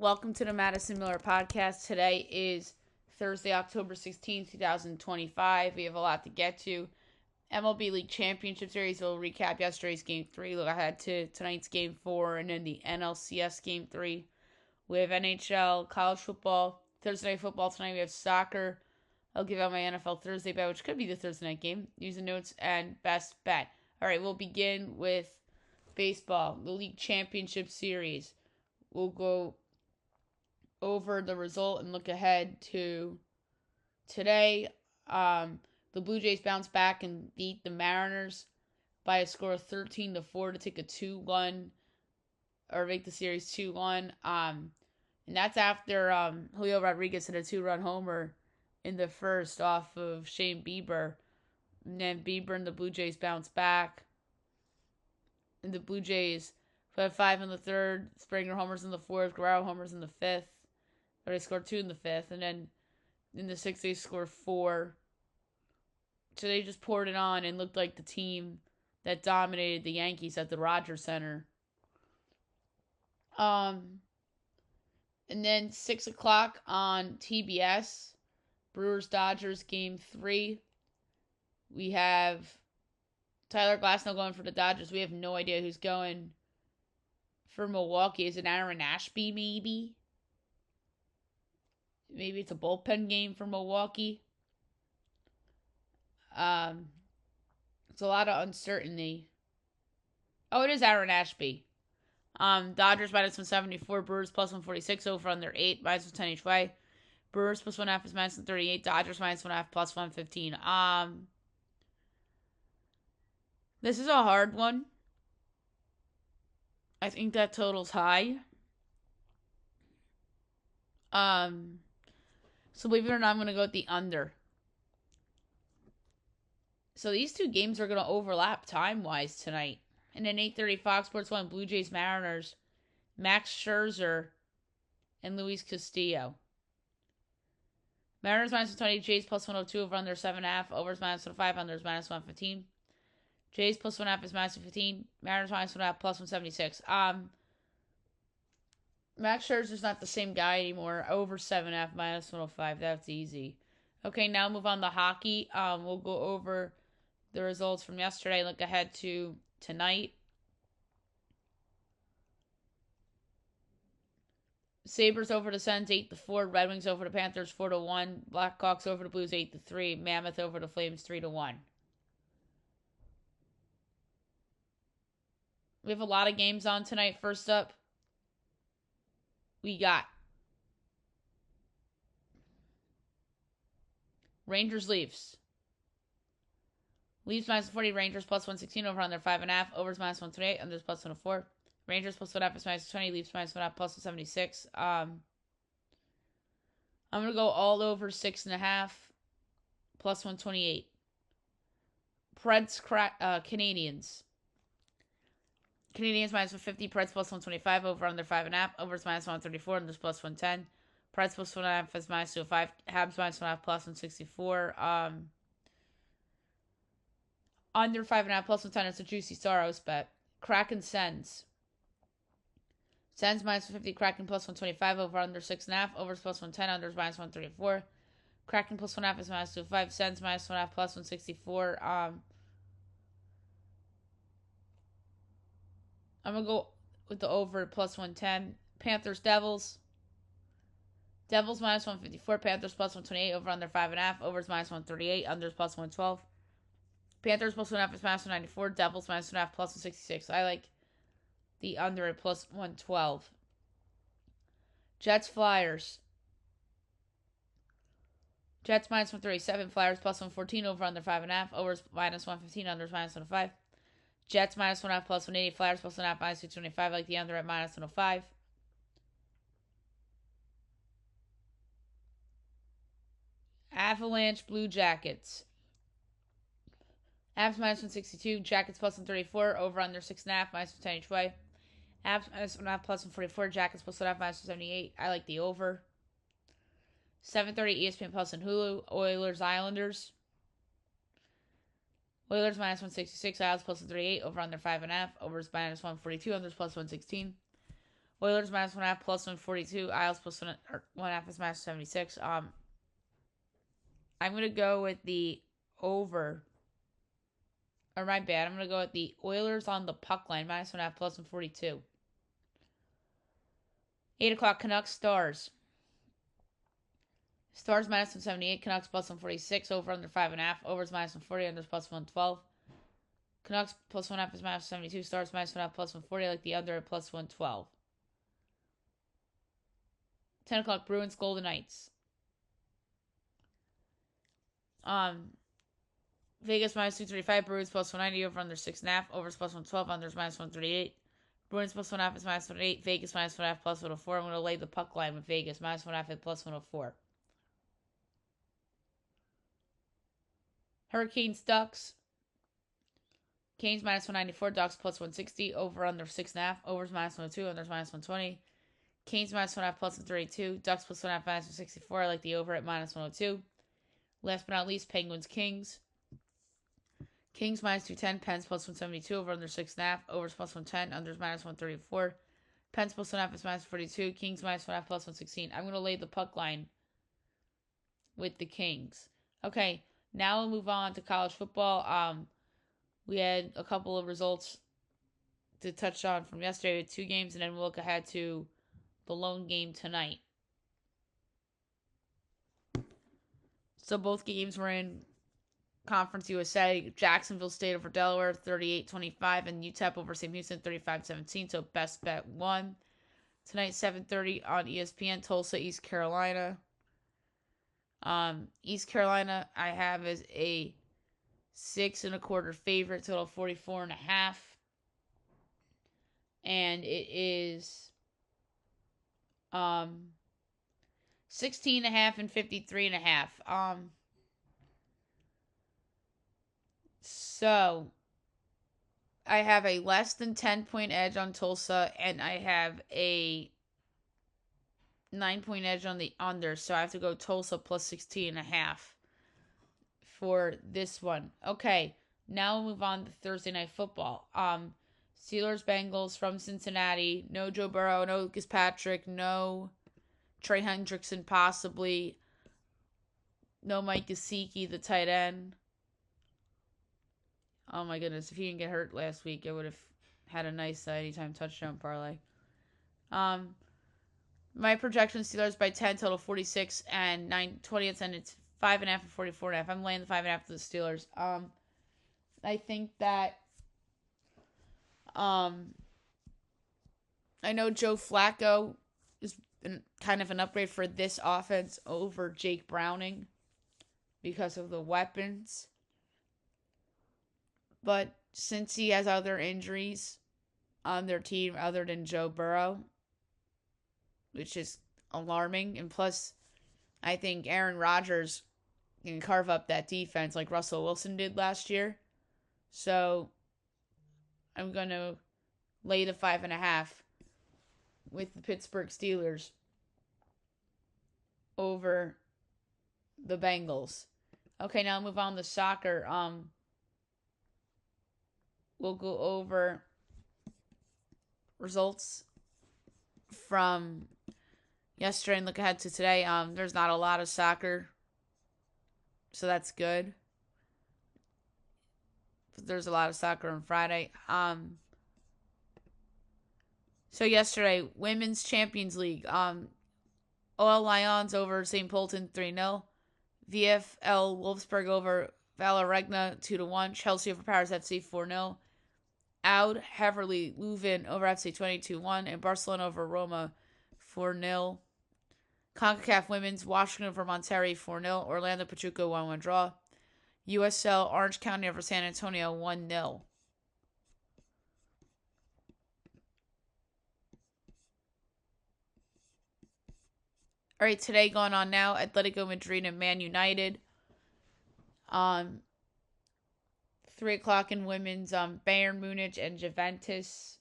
Welcome to the Madison Miller Podcast. Today is Thursday, October 16th, 2025. We have a lot to get to. MLB League Championship Series. We'll recap yesterday's Game 3, look ahead to tonight's Game 4, and then the NLCS Game 3. We have NHL, college football, Thursday Night Football tonight. We have soccer. I'll give out my NFL Thursday bet, which could be the Thursday night game, using notes, and best bet. All right, we'll begin with baseball, the League Championship Series. We'll go over the result and look ahead to today. The Blue Jays bounced back and beat the Mariners by a score of 13-4 to take a 2-1 or make the series 2-1. And that's after Julio Rodriguez hit a 2-run homer in the first off of Shane Bieber. And then Bieber and the Blue Jays bounced back. And the Blue Jays had 5 in the third, Springer homers in the fourth, Guerrero homers in the fifth. Or they scored 2 in the fifth, and then in the sixth they scored 4. So they just poured it on and looked like the team that dominated the Yankees at the Rogers Center. And then 6 o'clock on TBS, Brewers-Dodgers Game 3. We have Tyler Glasnow going for the Dodgers. We have no idea who's going for Milwaukee. Is it Aaron Ashby, maybe? Maybe it's a bullpen game for Milwaukee. It's a lot of uncertainty. Oh, it is Aaron Ashby. Dodgers minus 174, Brewers plus 146, over under 8, minus 10 each way. Brewers plus 1.5 is minus 138, Dodgers minus 1.5 plus 115. This is a hard one. I think that total's high. So believe it or not, I'm going to go with the under. So these two games are going to overlap time-wise tonight. And then 8:30 Fox Sports 1, Blue Jays Mariners, Max Scherzer, and Luis Castillo. Mariners minus 120, Jays plus 102, over under 7.5, overs minus 105, unders minus 115. Jays plus 1.5 is minus 115, Mariners minus 1.5 plus 176. Max Scherzer's not the same guy anymore. Over 7.5, minus 105. That's easy. Okay, now move on to hockey. We'll go over the results from yesterday. Look ahead to tonight. Sabres over the Sens 8-4. Red Wings over the Panthers 4-1. Blackhawks over the Blues 8-3. Mammoth over the Flames 3-1. We have a lot of games on tonight. First up, we got Rangers-Leafs. Leafs minus 40, Rangers plus 116, over under 5.5, overs minus 128, unders plus 104. Rangers plus 1.5 is minus 20, Leafs minus 1.5 plus 176. I'm going to go all over 6.5, plus 128. Preds, Canadians. Canadians minus 150, Preds plus 125, over under 5.5, overs minus 134, unders plus 110. Preds plus 1.5 is minus 205, Habs minus 1.5 plus 164. Under 5.5 plus 110, it's a juicy Saros bet. Kraken Sens. Sens minus 150, Kraken plus 125, over under 6.5, overs plus 110, unders minus 134. Kraken plus 1.5 is minus 205, Sens minus 1.5 plus 164. I'm going to go with the over plus 110. Panthers, Devils. Devils minus 154. Panthers plus 128. Over under 5.5. Overs minus 138. Unders plus 112. Panthers plus 1.5 is minus 194. Devils minus 1.5 plus 166. I like the under at plus 112. Jets, Flyers. Jets minus 137. Flyers plus 114. Over under 5.5. Overs minus 115. Unders minus 105. Jets minus 1.5 plus 180. Flyers plus 1.5 minus 225. Like the under at minus 105. Avalanche, Blue Jackets. Avs minus 162. Jackets plus 134. Over under 6.5 minus 10 each way. Avs minus 1.5 plus 144. Jackets plus 1.5 minus 178. I like the over. 7:30 ESPN Plus and Hulu. Oilers, Islanders. Oilers minus 166, Isles plus 138, over under 5.5, overs minus 142, unders plus 116. Oilers minus 1.5 plus 142. Isles plus 1.5 is minus 76. I'm gonna go with the over. Or my bad. I'm gonna go with the Oilers on the puck line minus 1.5 plus 142. 8 o'clock Canucks Stars. Stars minus 178. Canucks plus 146. Over under 5.5. Overs minus 140. Unders plus 112. Canucks plus 1.5 is minus 72. Stars minus 1.5 plus 140. I like the under at plus 112. 10 o'clock Bruins Golden Knights. Vegas minus 235. Bruins plus 190. Over under 6.5. Overs plus 112. Unders minus 138. Bruins plus 1.5 is minus 108. Vegas minus 1.5 plus 104. I'm going to lay the puck line with Vegas minus 1.5 at plus 104. Hurricanes Ducks. Canes minus 194. Ducks plus 160. Over under 6.5. Overs minus 102. Unders minus 120. Canes minus 1.5 plus 132. Ducks plus 1.5 minus 164. I like the over at minus 102. Last but not least, Penguins Kings. Kings minus 210. Pens plus 172. Over under 6.5. Overs plus 110. Unders minus 134. Pens plus 1.5 is minus 42. Kings minus 1.5 plus 116. I'm going to lay the puck line with the Kings. Okay, now we'll move on to college football. We had a couple of results to touch on from yesterday. We had 2 games, and then we'll look ahead to the lone game tonight. So both games were in Conference USA. Jacksonville State over Delaware, 38-25, and UTEP over St. Houston, 35-17. So best bet won. Tonight, 7:30 on ESPN, Tulsa, East Carolina. East Carolina, I have as a 6.25 favorite, total 44.5. And it is 16.5 and 53.5. So I have a less than 10-point edge on Tulsa, and I have a 9-point edge on the under. So I have to go Tulsa plus 16.5 for this one. Okay, now we'll move on to Thursday Night Football. Steelers Bengals from Cincinnati. No Joe Burrow, no Lucas Patrick, no Trey Hendrickson possibly. No Mike Gesicki, the tight end. Oh my goodness, if he didn't get hurt last week, I would have had a nice anytime touchdown parlay. My projection Steelers by 10, total 46 and 9/20, and it's 5.5 and 44.5. I'm laying the 5.5 to the Steelers. I think that I know Joe Flacco is kind of an upgrade for this offense over Jake Browning because of the weapons. But since he has other injuries on their team other than Joe Burrow, which is alarming, and plus I think Aaron Rodgers can carve up that defense like Russell Wilson did last year. So I'm going to lay the 5.5 with the Pittsburgh Steelers over the Bengals. Okay, now I'll move on to soccer. We'll go over results from yesterday and look ahead to today. There's not a lot of soccer, so that's good. There's a lot of soccer on Friday. So yesterday, Women's Champions League. OL Lions over St. Polten 3-0. VfL Wolfsburg over Valeregna 2-1. Chelsea over Paris FC 4-0. Oud Heverly Leuven over FC 22-1. And Barcelona over Roma 4-0. CONCACAF Women's Washington over Monterrey 4-0. Orlando Pachuca 1-1 draw. USL Orange County over San Antonio 1-0. All right, today going on now, Atletico Madrid and Man United. 3 o'clock in women's, Bayern Munich and Juventus.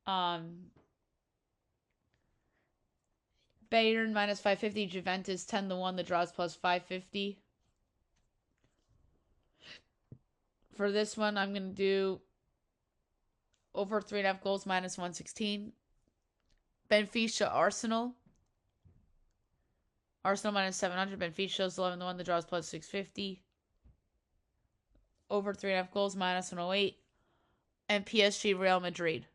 Bayern minus 550, Juventus 10-1. The draws plus 550. For this one, I'm going to do Over 3.5 goals minus 116. Benfica Arsenal. Arsenal minus 700. Benfica's 11-1. The draws plus 650. Over 3.5 goals minus 108. And PSG Real Madrid.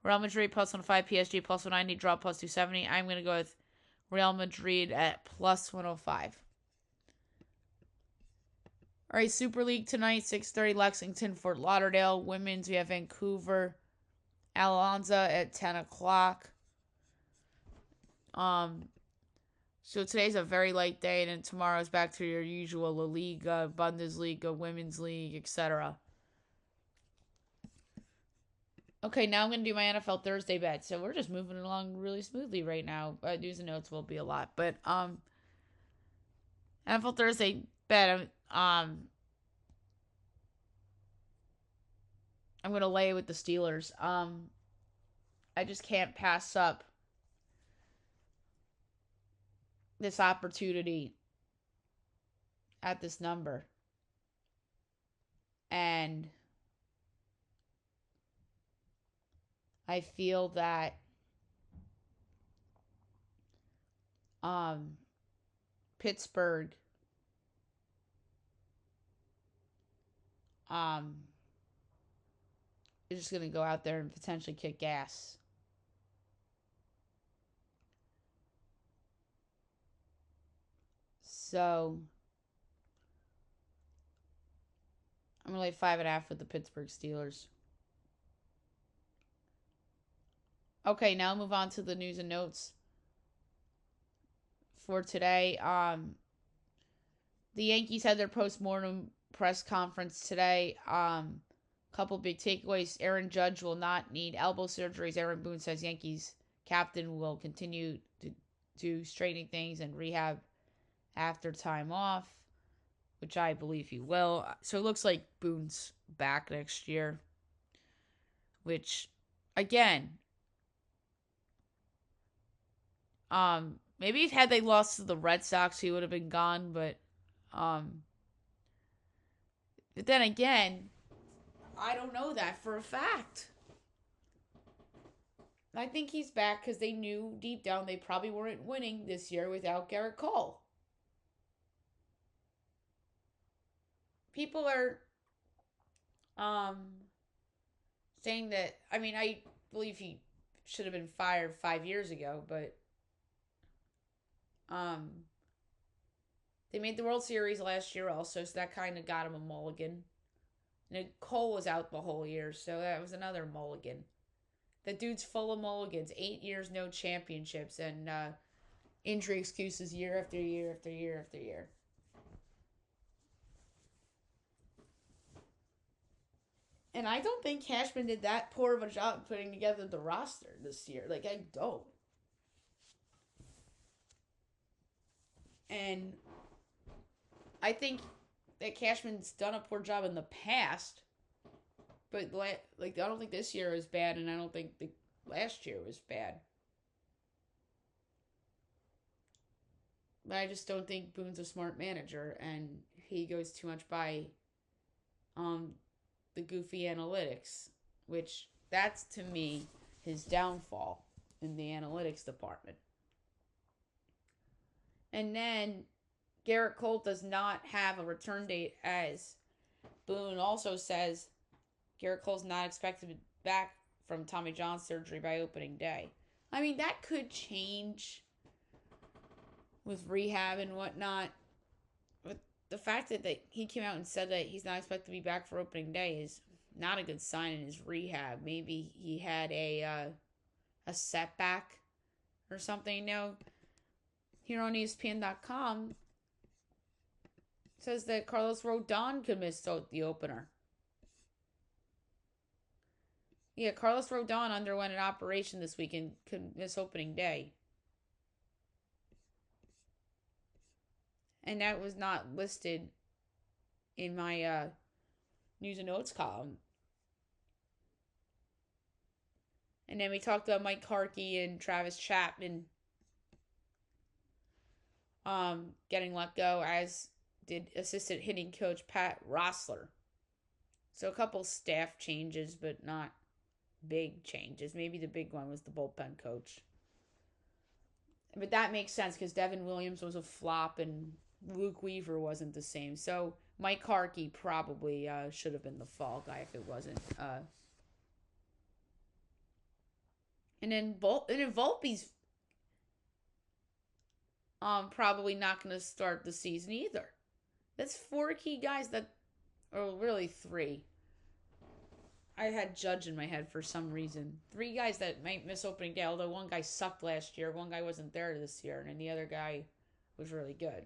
Real Madrid plus 105. PSG plus 190. Draw plus 270. I'm going to go with Real Madrid at plus 105. All right, Super League tonight, 6:30, Lexington, Fort Lauderdale. Women's, we have Vancouver, Alonza at 10 o'clock. So today's a very light day, and then tomorrow's back to your usual La Liga, Bundesliga, Women's League, etc. Okay, now I'm going to do my NFL Thursday bet. So we're just moving along really smoothly right now. News and notes will be a lot. But NFL Thursday bet, I'm going to lay with the Steelers. I just can't pass up this opportunity at this number. And I feel that Pittsburgh is just going to go out there and potentially kick ass. So I'm going to lay 5.5 with the Pittsburgh Steelers. Okay, now I'll move on to the news and notes for today. The Yankees had their post-mortem press conference today. Couple big takeaways. Aaron Judge will not need elbow surgeries. Aaron Boone says Yankees captain will continue to do straightening things and rehab after time off, which I believe he will. So it looks like Boone's back next year, which, again, maybe had they lost to the Red Sox, he would have been gone, but then again, I don't know that for a fact. I think he's back because they knew deep down they probably weren't winning this year without Garrett Cole. People are saying that, I mean, I believe he should have been fired 5 years ago, but they made the World Series last year also, so that kind of got him a mulligan. And Cole was out the whole year, so that was another mulligan. The dude's full of mulligans. 8 years, no championships, and injury excuses year after year after year after year. And I don't think Cashman did that poor of a job putting together the roster this year. Like, I don't. And I think that Cashman's done a poor job in the past, but like I don't think this year is bad, and I don't think the last year was bad. But I just don't think Boone's a smart manager, and he goes too much by the goofy analytics, which that's to me his downfall in the analytics department. And then Garrett Cole does not have a return date, as Boone also says Garrett Cole's not expected to be back from Tommy John surgery by opening day. I mean, that could change with rehab and whatnot. But the fact that he came out and said that he's not expected to be back for opening day is not a good sign in his rehab. Maybe he had a setback or something. Here on ESPN.com says that Carlos Rodon could miss the opener. Yeah, Carlos Rodon underwent an operation this week and could miss opening day. And that was not listed in my news and notes column. And then we talked about Mike Harkey and Travis Chapman getting let go, as did assistant hitting coach Pat Rossler. So a couple staff changes, but not big changes. Maybe the big one was the bullpen coach. But that makes sense because Devin Williams was a flop and Luke Weaver wasn't the same. So Mike Harkey probably should have been the fall guy if it wasn't. And then Volpe's probably not going to start the season either. That's four key guys that, or really three. I had Judge in my head for some reason. Three guys that might miss opening day, although one guy sucked last year, one guy wasn't there this year, and then the other guy was really good.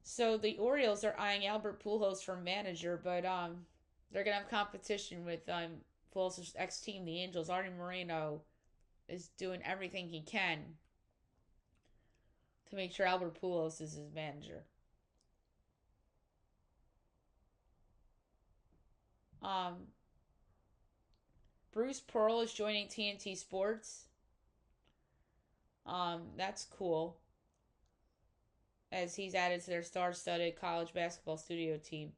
So the Orioles are eyeing Albert Pujols for manager, but they're gonna have competition with Pujols' ex team, the Angels. Artie Moreno is doing everything he can to make sure Albert Pujols is his manager. Um, Bruce Pearl is joining TNT Sports. That's cool, as he's added to their star-studded college basketball studio team.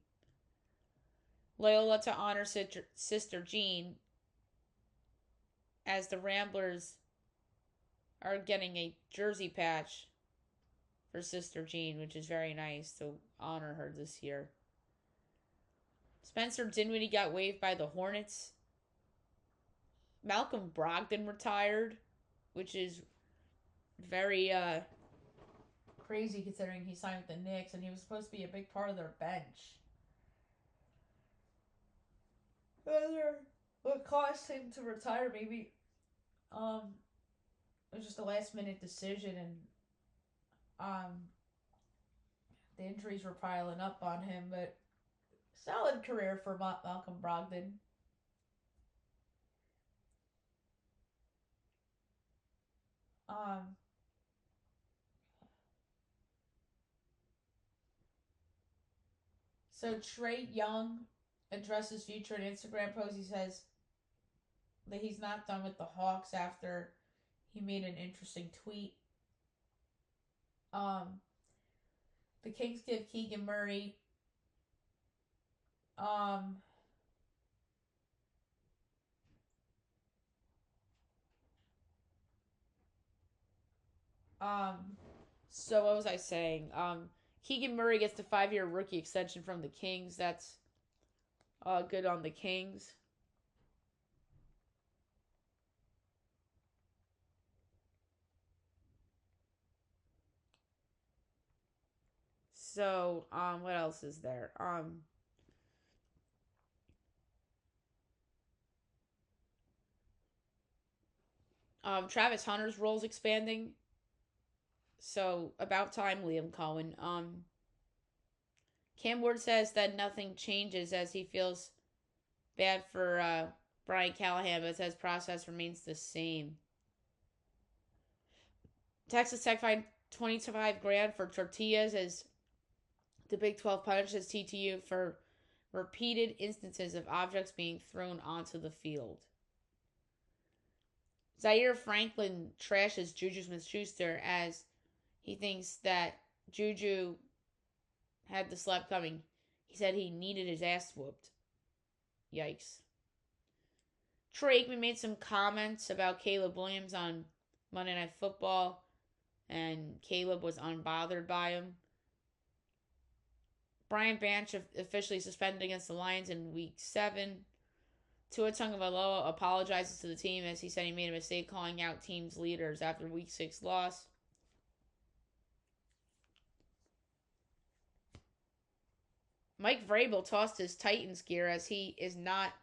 Loyola to honor Sister Jean, as the Ramblers are getting a jersey patch for Sister Jean, which is very nice to honor her this year. Spencer Dinwiddie got waived by the Hornets. Malcolm Brogdon retired, which is very crazy considering he signed with the Knicks and he was supposed to be a big part of their bench. What caused him to retire? Maybe it was just a last minute decision, and the injuries were piling up on him. But solid career for Malcolm Brogdon. So Trae Young addresses future in Instagram post. He says that he's not done with the Hawks after he made an interesting tweet. The Kings give Keegan Murray so what was I saying? Keegan Murray gets the 5-year rookie extension from the Kings. That's good on the Kings. So, what else is there? Travis Hunter's role's expanding. So, about time, Liam Cohen. Cam Ward says that nothing changes as he feels bad for Brian Callahan, but says process remains the same. Texas Tech fined $25,000 for tortillas as the Big 12 punishes TTU for repeated instances of objects being thrown onto the field. Zaire Franklin trashes Juju Smith-Schuster as he thinks that Juju had the slap coming. He said he needed his ass whooped. Yikes. Troy Aikman made some comments about Caleb Williams on Monday Night Football, and Caleb was unbothered by him. Brian Branch officially suspended against the Lions in Week 7. Tua Tagovailoa apologizes to the team as he said he made a mistake calling out team's leaders after Week 6 loss. Mike Vrabel tossed his Titans gear as he is not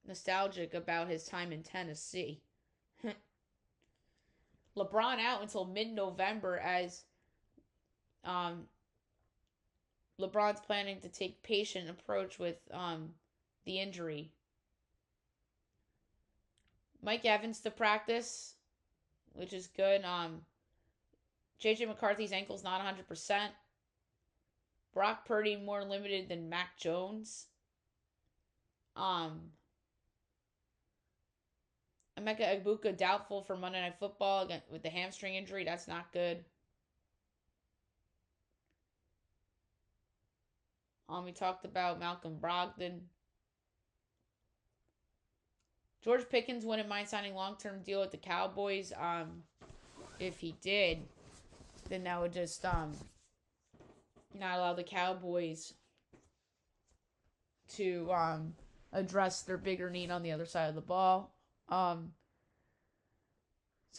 nostalgic about his time in Tennessee. LeBron out until mid-November as LeBron's planning to take patient approach with the injury. Mike Evans to practice, which is good. J.J. McCarthy's ankle's not 100%. Brock Purdy more limited than Mac Jones. Emeka Egbuka doubtful for Monday Night Football again with the hamstring injury. That's not good. We talked about Malcolm Brogdon. George Pickens wouldn't mind signing long-term deal with the Cowboys. If he did, then that would just not allow the Cowboys to address their bigger need on the other side of the ball. So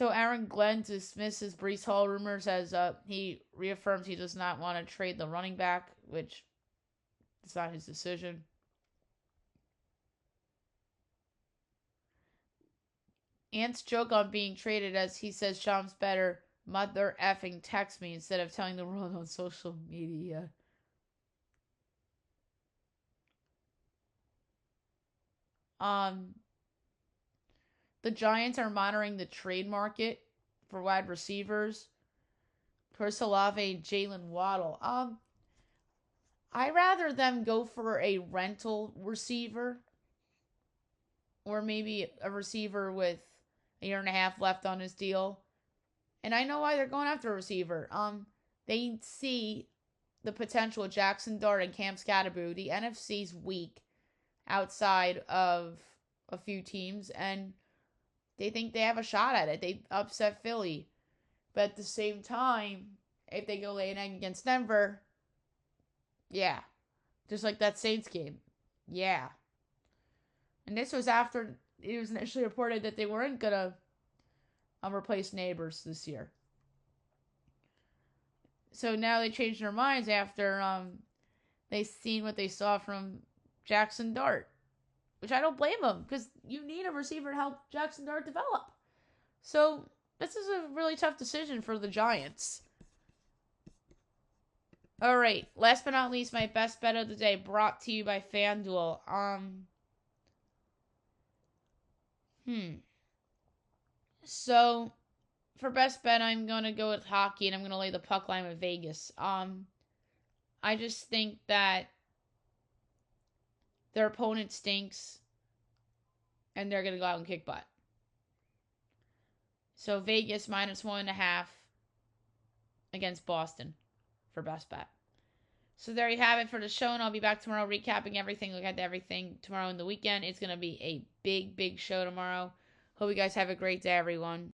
Aaron Glenn dismisses Breece Hall rumors as he reaffirms he does not want to trade the running back, which is not his decision. Ant's joke on being traded as he says Shams better mother effing text me instead of telling the world on social media. The Giants are monitoring the trade market for wide receivers. Chris Olave, Jalen Waddle. I rather them go for a rental receiver, or maybe a receiver with a year and a half left on his deal. And I know why they're going after a receiver. They see the potential of Jackson Dart and Cam Scatterboo. The NFC's weak outside of a few teams, and they think they have a shot at it. They upset Philly. But at the same time, if they go lay an egg against Denver, yeah. Just like that Saints game. Yeah. And this was after it was initially reported that they weren't going to replace Neighbors this year. So now they changed their minds after they seen what they saw from Jackson Dart. Which I don't blame them, because you need a receiver to help Jackson Dart develop. So this is a really tough decision for the Giants. All right, last but not least, my best bet of the day brought to you by FanDuel. So for best bet, I'm gonna go with hockey, and I'm gonna lay the puck line with Vegas. I just think that their opponent stinks, and they're gonna go out and kick butt. So Vegas -1.5 against Boston for best bet. So there you have it for the show, and I'll be back tomorrow recapping everything. Look at everything tomorrow in the weekend. It's going to be a big, big show tomorrow. Hope you guys have a great day, everyone.